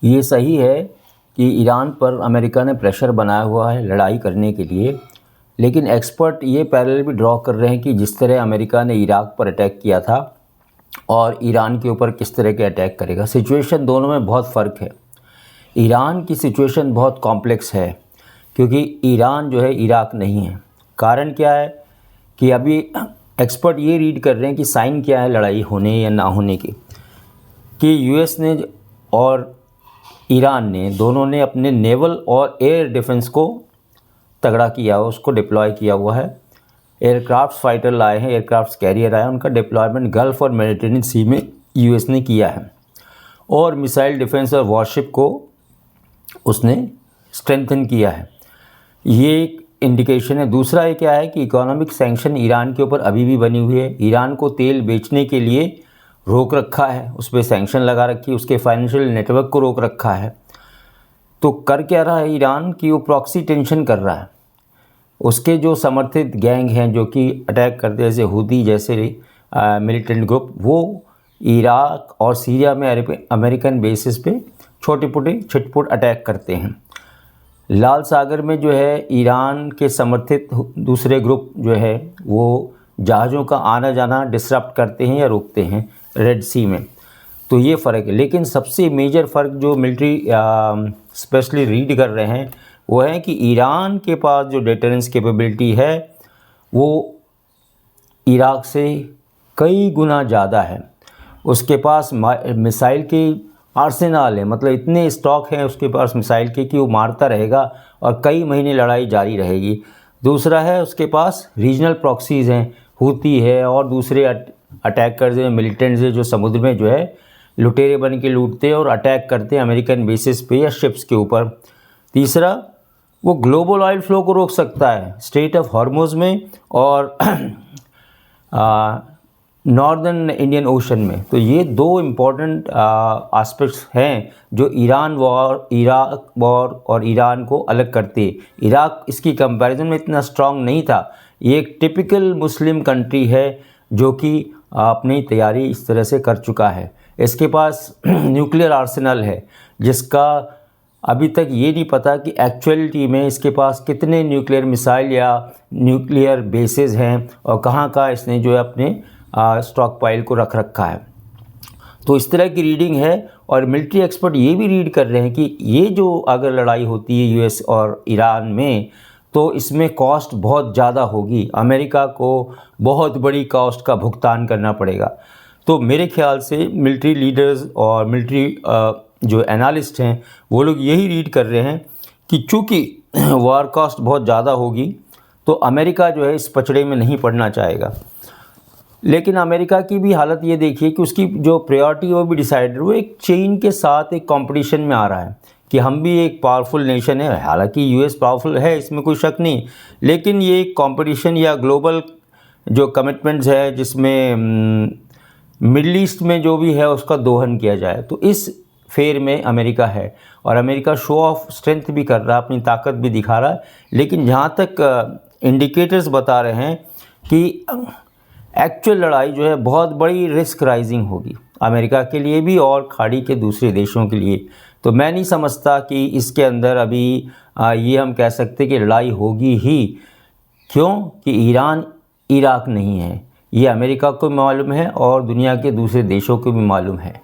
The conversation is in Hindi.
ये सही है कि ईरान पर अमेरिका ने प्रेशर बनाया हुआ है लड़ाई करने के लिए, लेकिन एक्सपर्ट ये पैरेलल भी ड्रॉ कर रहे हैं कि जिस तरह अमेरिका ने इराक पर अटैक किया था और ईरान के ऊपर किस तरह के अटैक करेगा, सिचुएशन दोनों में बहुत फ़र्क है। ईरान की सिचुएशन बहुत कॉम्प्लेक्स है क्योंकि ईरान जो है इराक नहीं है। कारण क्या है कि अभी एक्सपर्ट ये रीड कर रहे हैं कि साइन क्या है लड़ाई होने या ना होने की, कि यूएस ने और ईरान ने दोनों ने अपने नेवल और एयर डिफेंस को तगड़ा किया हुआ, उसको डिप्लॉय किया हुआ है। एयरक्राफ्ट फाइटर लाए हैं, एयरक्राफ्ट कैरियर आए हैं, उनका डिप्लॉयमेंट गल्फ़ और मेडिटेरेनियन सी में यूएस ने किया है और मिसाइल डिफेंस और वॉरशिप को उसने स्ट्रेंथन किया है। ये एक इंडिकेशन है। दूसरा ये क्या है कि इकोनॉमिक सैंक्शन ईरान के ऊपर अभी भी बनी हुई है। ईरान को तेल बेचने के लिए रोक रखा है, उस पर सैंक्शन लगा रखी है, उसके फाइनेंशियल नेटवर्क को रोक रखा है। तो कर क्या रहा है ईरान की, वो प्रॉक्सी टेंशन कर रहा है। उसके जो समर्थित गैंग हैं जो कि अटैक करते हैं, जैसे हुती जैसे मिलिटेंट ग्रुप, वो इराक और सीरिया में अमेरिकन बेसिस पे छोटे मोटे छिटपुट अटैक करते हैं। लाल सागर में जो है ईरान के समर्थित दूसरे ग्रुप जो है वो जहाज़ों का आना जाना डिसरप्ट करते हैं या रोकते हैं रेड सी में। तो ये फ़र्क है। लेकिन सबसे मेजर फ़र्क जो मिलिट्री स्पेशली रीड कर रहे हैं वो है कि ईरान के पास जो डिटरेंस कैपेबिलिटी है वो इराक से कई गुना ज़्यादा है। उसके पास मिसाइल के आर्सेनल है, मतलब इतने स्टॉक हैं उसके पास मिसाइल के कि वो मारता रहेगा और कई महीने लड़ाई जारी रहेगी। दूसरा है उसके पास रीजनल प्रॉक्सीज़ हैं, हुती है और दूसरे अटैकर्स हैं, मिलिटेंट्स हैं जो समुद्र में जो है लुटेरे बन के लूटते हैं और अटैक करते हैं अमेरिकन बेसिस पे या शिप्स के ऊपर। तीसरा, वो ग्लोबल ऑयल फ्लो को रोक सकता है स्ट्रेट ऑफ हॉर्मुज़ में और नॉर्दर्न इंडियन ओशन में। तो ये दो इम्पॉर्टेंट एस्पेक्ट्स हैं जो ईरान वॉर, इराक वॉर और ईरान को अलग करते हैं। इराक इसकी कंपैरिजन में इतना स्ट्रांग नहीं था। ये एक टिपिकल मुस्लिम कंट्री है जो कि अपनी तैयारी इस तरह से कर चुका है। इसके पास न्यूक्लियर आर्सेनल है जिसका अभी तक ये नहीं पता कि एक्चुअलिटी में इसके पास कितने न्यूक्लियर मिसाइल या न्यूक्लियर बेसेस हैं और कहाँ का इसने जो है अपने स्टॉक पाइल को रख रखा है। तो इस तरह की रीडिंग है और मिलिट्री एक्सपर्ट ये भी रीड कर रहे हैं कि ये जो अगर लड़ाई होती है यूएस और ईरान में तो इसमें कॉस्ट बहुत ज़्यादा होगी, अमेरिका को बहुत बड़ी कॉस्ट का भुगतान करना पड़ेगा। तो मेरे ख्याल से मिलिट्री लीडर्स और मिलिट्री जो एनालिस्ट हैं वो लोग यही रीड कर रहे हैं कि चूँकि वार कॉस्ट बहुत ज़्यादा होगी तो अमेरिका जो है इस पचड़े में नहीं पड़ना चाहेगा। लेकिन अमेरिका की भी हालत ये देखिए कि उसकी जो प्रायोरिटी वो भी डिसाइडेड, वो एक चीन के साथ एक कंपटीशन में आ रहा है कि हम भी एक पावरफुल नेशन है। हालांकि यूएस पावरफुल है, इसमें कोई शक नहीं, लेकिन ये एक कंपटीशन या ग्लोबल जो कमिटमेंट्स है जिसमें मिडल ईस्ट में जो भी है उसका दोहन किया जाए, तो इस फेर में अमेरिका है और अमेरिका शो ऑफ स्ट्रेंथ भी कर रहा है, अपनी ताकत भी दिखा रहा है। लेकिन जहाँ तक इंडिकेटर्स बता रहे हैं कि एक्चुअल लड़ाई जो है बहुत बड़ी रिस्क राइजिंग होगी अमेरिका के लिए भी और खाड़ी के दूसरे देशों के लिए। तो मैं नहीं समझता कि इसके अंदर अभी ये हम कह सकते कि लड़ाई होगी ही, क्यों कि ईरान इराक नहीं है, ये अमेरिका को भी मालूम है और दुनिया के दूसरे देशों को भी मालूम है।